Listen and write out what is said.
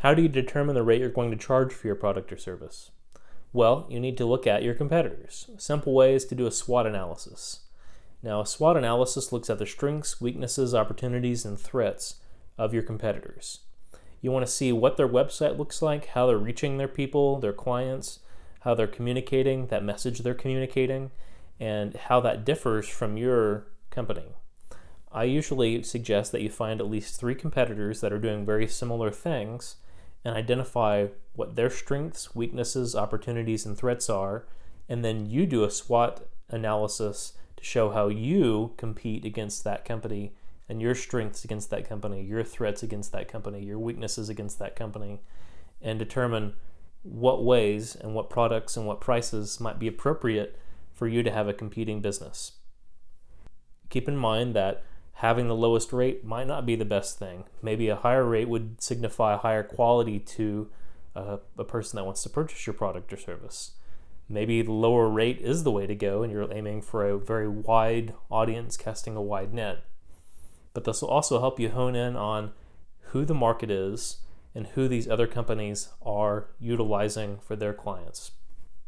How do you determine the rate you're going to charge for your product or service? Well, you need to look at your competitors. A simple way is to do a SWOT analysis. Now, a SWOT analysis looks at the strengths, weaknesses, opportunities, and threats of your competitors. You want to see what their website looks like, how they're reaching their people, their clients, how they're communicating, that message they're communicating, and how that differs from your company. I usually suggest that you find at least 3 competitors that are doing very similar things and identify what their strengths, weaknesses, opportunities, and threats are, and then you do a SWOT analysis to show how you compete against that company and your strengths against that company, your threats against that company, your weaknesses against that company, and determine what ways and what products and what prices might be appropriate for you to have a competing business. Keep in mind that having the lowest rate might not be the best thing. Maybe a higher rate would signify a higher quality to a person that wants to purchase your product or service. Maybe the lower rate is the way to go and you're aiming for a very wide audience, casting a wide net. But this will also help you hone in on who the market is and who these other companies are utilizing for their clients.